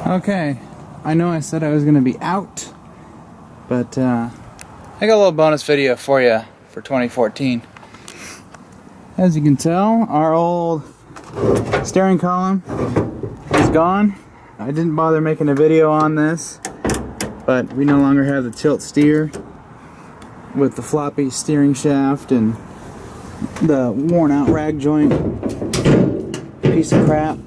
Okay, I know I said I was going to be out, but I got a little bonus video for you for 2014. As you can tell, our old steering column is gone. I didn't bother making a video on this, but we no longer have the tilt steer with the floppy steering shaft and the worn out rag joint piece of crap.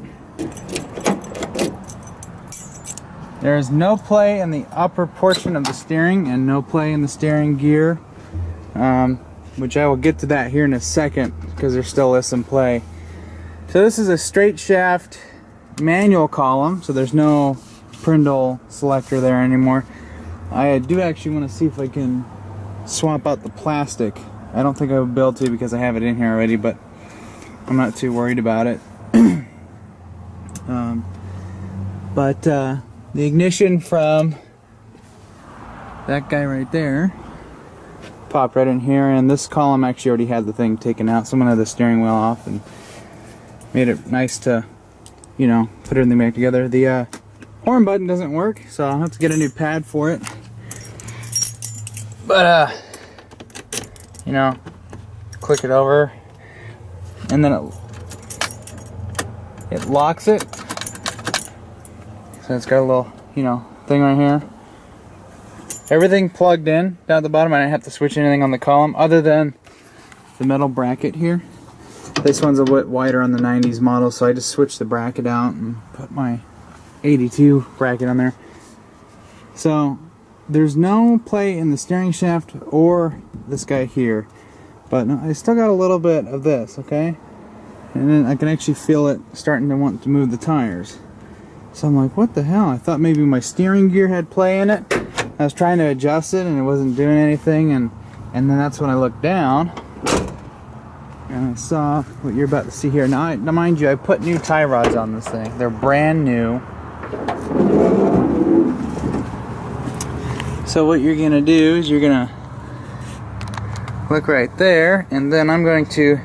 There is no play in the upper portion of the steering and no play in the steering gear, which I will get to that here in a second because there still is some play. So this is a straight shaft manual column, so there's no Prindle selector there anymore. I do actually want to see if I can swap out the plastic. I don't think I would be able to because I have it in here already, but I'm not too worried about it. The ignition from that guy right there popped right in here, and this column actually already had the thing taken out. Someone had the steering wheel off and made it nice to, you know, put everything back together. The horn button doesn't work, so I'll have to get a new pad for it. But you know, click it over and then it locks it. So it's got a little, you know, thing right here. Everything plugged in down at the bottom. I didn't have to switch anything on the column other than the metal bracket here. This one's a bit wider on the 90s model, so I just switched the bracket out and put my 82 bracket on there. So there's no play in the steering shaft or this guy here, but I still got a little bit of this, okay? And then I can actually feel it starting to want to move the tires. So I'm like, what the hell? I thought maybe my steering gear had play in it. I was trying to adjust it and it wasn't doing anything, and then that's when I looked down and I saw what you're about to see here. Now mind you, I put new tie rods on this thing. They're brand new. So what you're gonna do is you're gonna look right there, and then I'm going to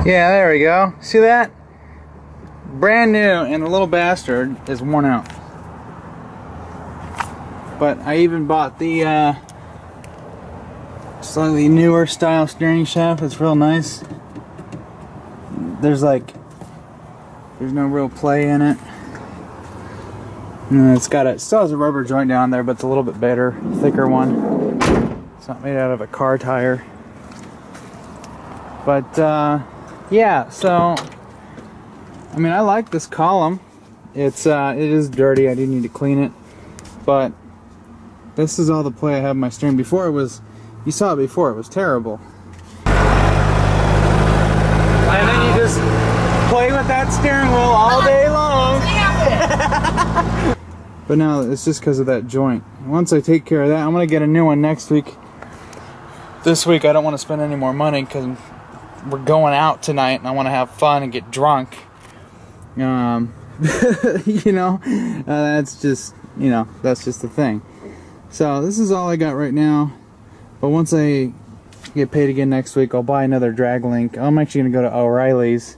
yeah, there we go. See that? Brand new, and the little bastard is worn out. But I even bought the slightly newer style steering shaft. It's real nice. There's no real play in it. And it still has a rubber joint down there, but it's a little bit better, thicker one. It's not made out of a car tire. But yeah, so I mean, I like this column. It is dirty. I do need to clean it, but this is all the play I have in my steering. Before it was, you saw it before, it was terrible. And then you just play with that steering wheel all day long. But now it's just because of that joint. Once I take care of that, I'm gonna get a new one next week. This week I don't want to spend any more money because we're going out tonight and I want to have fun and get drunk. You know, that's just the thing. So this is all I got right now. But once I get paid again next week, I'll buy another drag link. I'm actually gonna go to O'Reilly's.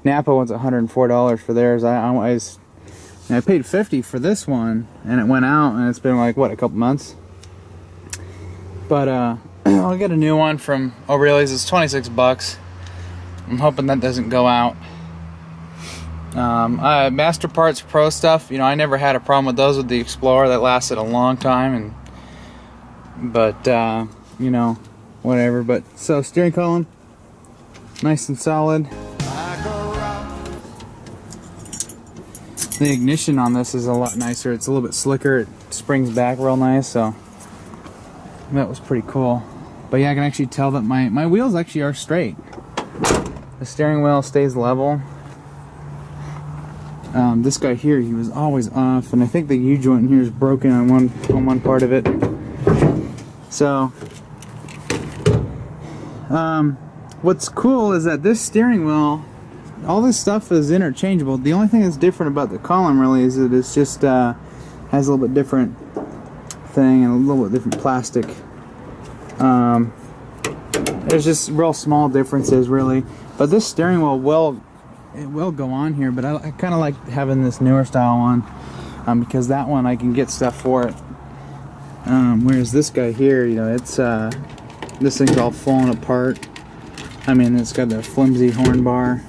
Napa wants $104 for theirs. I paid $50 for this one, and it went out, and it's been like what, a couple months. But I'll get a new one from O'Reilly's. It's 26 bucks. I'm hoping that doesn't go out. Master Parts Pro stuff, you know, I never had a problem with those with the Explorer. That lasted a long time, but you know, whatever. But so steering column, nice and solid. The ignition on this is a lot nicer. It's a little bit slicker. It springs back real nice, so that was pretty cool. But yeah, I can actually tell that my wheels actually are straight. The steering wheel stays level. This guy here, he was always off, and I think the U-joint in here is broken on one part of it. So, what's cool is that this steering wheel, all this stuff is interchangeable. The only thing that's different about the column really is that it's just has a little bit different thing and a little bit different plastic. There's just real small differences, really. But this steering wheel will go on here, but I kind of like having this newer style one, because that one I can get stuff for it. Whereas this guy here, you know, it's this thing's all falling apart. I mean, it's got the flimsy horn bar.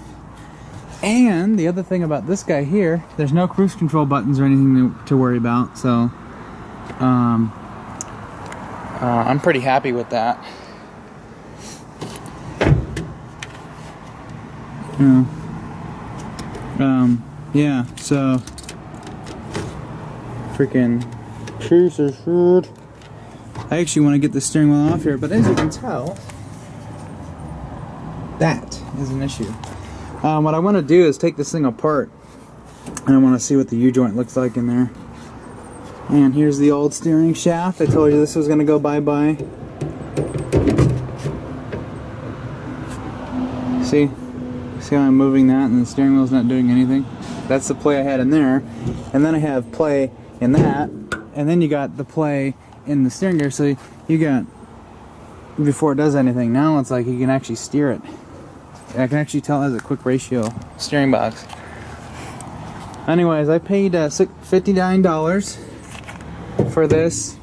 And the other thing about this guy here, there's no cruise control buttons or anything to worry about. So I'm pretty happy with that. Yeah, so freaking piece of shit. I actually want to get the steering wheel off here, but as you can tell, that is an issue. What I want to do is take this thing apart, and I want to see what the U-joint looks like in there. And here's the old steering shaft. I told you this was going to go bye-bye. See how I'm moving that and the steering wheel's not doing anything? That's the play I had in there. And then I have play in that. And then you got the play in the steering gear. So you got, before it does anything, now it's like you can actually steer it. I can actually tell it has a quick ratio steering box. Anyways, I paid $59 for this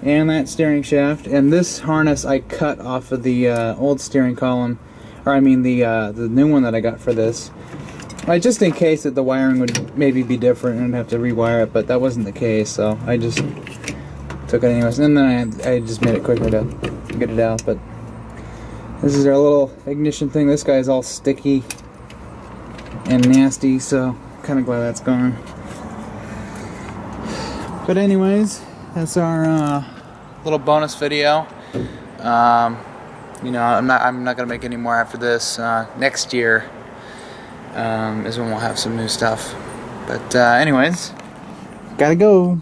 and that steering shaft. And this harness I cut off of the old steering column. Or I mean the new one that I got for this. Just in case that the wiring would maybe be different and I'd have to rewire it, but that wasn't the case, so I just took it anyways. And then I just made it quicker to get it out. But this is our little ignition thing. This guy's all sticky and nasty, so I'm kind of glad that's gone. But anyways, that's our little bonus video. You know, I'm not gonna make any more after this. Next year is when we'll have some new stuff. But anyways, gotta go.